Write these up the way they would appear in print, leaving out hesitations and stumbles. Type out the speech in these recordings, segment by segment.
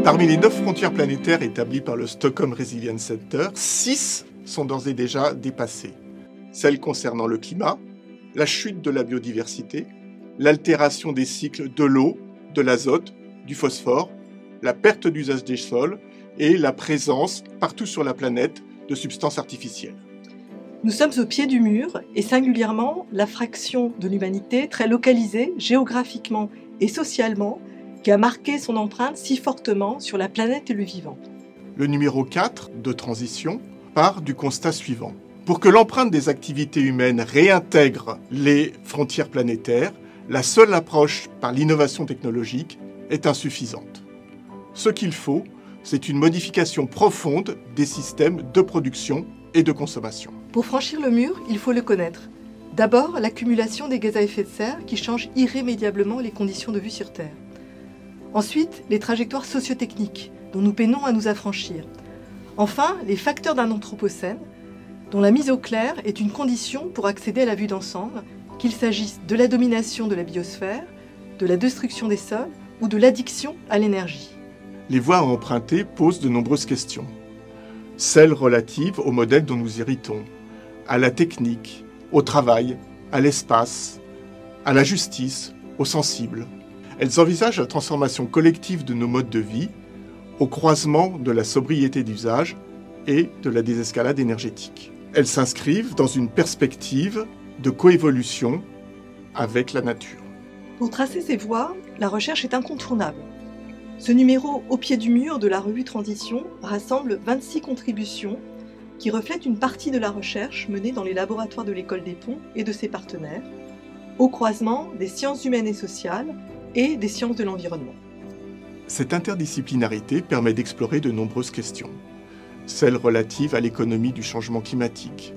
Parmi les 9 frontières planétaires établies par le Stockholm Resilience Center, 6 sont d'ores et déjà dépassées. Celles concernant le climat, la chute de la biodiversité, l'altération des cycles de l'eau, de l'azote, du phosphore, la perte d'usage des sols et la présence, partout sur la planète, de substances artificielles. Nous sommes au pied du mur et singulièrement la fraction de l'humanité très localisée géographiquement et socialement qui a marqué son empreinte si fortement sur la planète et le vivant. Le numéro 4 de transition part du constat suivant. Pour que l'empreinte des activités humaines réintègre les frontières planétaires, la seule approche par l'innovation technologique est insuffisante. Ce qu'il faut, c'est une modification profonde des systèmes de production et de consommation. Pour franchir le mur, il faut le connaître. D'abord, l'accumulation des gaz à effet de serre qui change irrémédiablement les conditions de vie sur Terre. Ensuite, les trajectoires socio-techniques dont nous peinons à nous affranchir. Enfin, les facteurs d'un anthropocène dont la mise au clair est une condition pour accéder à la vue d'ensemble, qu'il s'agisse de la domination de la biosphère, de la destruction des sols ou de l'addiction à l'énergie. Les voies à emprunter posent de nombreuses questions. Celles relatives au modèle dont nous héritons, à la technique, au travail, à l'espace, à la justice, aux sensibles. Elles envisagent la transformation collective de nos modes de vie au croisement de la sobriété d'usage et de la désescalade énergétique. Elles s'inscrivent dans une perspective de coévolution avec la nature. Pour tracer ces voies, la recherche est incontournable. Ce numéro au pied du mur de la revue Transition rassemble 26 contributions qui reflètent une partie de la recherche menée dans les laboratoires de l'École des Ponts et de ses partenaires, au croisement des sciences humaines et sociales et des sciences de l'environnement. Cette interdisciplinarité permet d'explorer de nombreuses questions. Celles relatives à l'économie du changement climatique,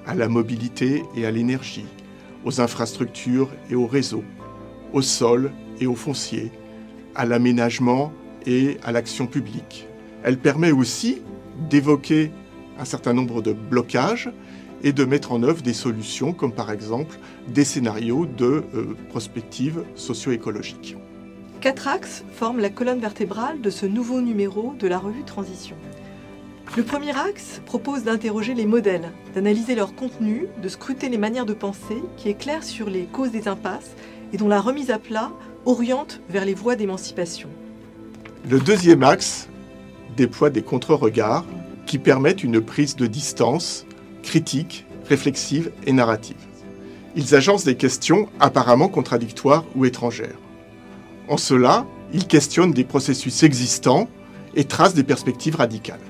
à la mobilité et à l'énergie, aux infrastructures et aux réseaux, au sol et au foncier, à l'aménagement et à l'action publique. Elle permet aussi d'évoquer un certain nombre de blocages et de mettre en œuvre des solutions comme par exemple des scénarios de prospective socio-écologique. 4 axes forment la colonne vertébrale de ce nouveau numéro de la revue Transition. Le premier axe propose d'interroger les modèles, d'analyser leur contenu, de scruter les manières de penser qui éclairent sur les causes des impasses et dont la remise à plat oriente vers les voies d'émancipation. Le deuxième axe déploie des contre-regards qui permettent une prise de distance critique, réflexive et narrative. Ils agencent des questions apparemment contradictoires ou étrangères. En cela, ils questionnent des processus existants et tracent des perspectives radicales.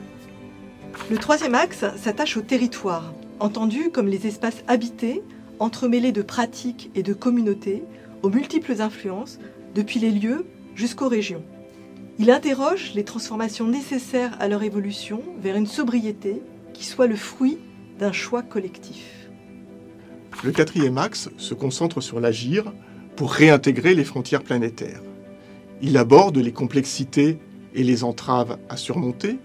Le troisième axe s'attache au territoire, entendu comme les espaces habités, entremêlés de pratiques et de communautés, aux multiples influences, depuis les lieux jusqu'aux régions. Il interroge les transformations nécessaires à leur évolution vers une sobriété qui soit le fruit d'un choix collectif. Le quatrième axe se concentre sur l'agir pour réintégrer les frontières planétaires. Il aborde les complexités et les entraves à surmonter,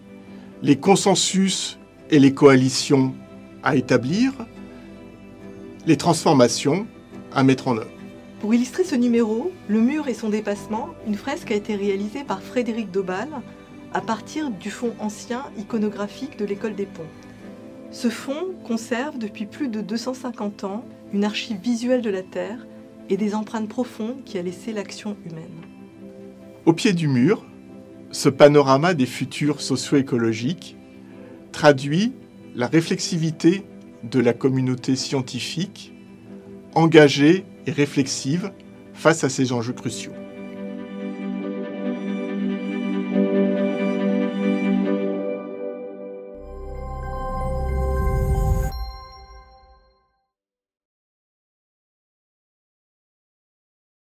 les consensus et les coalitions à établir, les transformations à mettre en œuvre. Pour illustrer ce numéro, Le mur et son dépassement, une fresque a été réalisée par Frédéric Daubal à partir du fonds ancien iconographique de l'École des Ponts. Ce fonds conserve depuis plus de 250 ans une archive visuelle de la Terre et des empreintes profondes qui a laissé l'action humaine. Au pied du mur, ce panorama des futurs socio-écologiques traduit la réflexivité de la communauté scientifique engagée et réflexive face à ces enjeux cruciaux.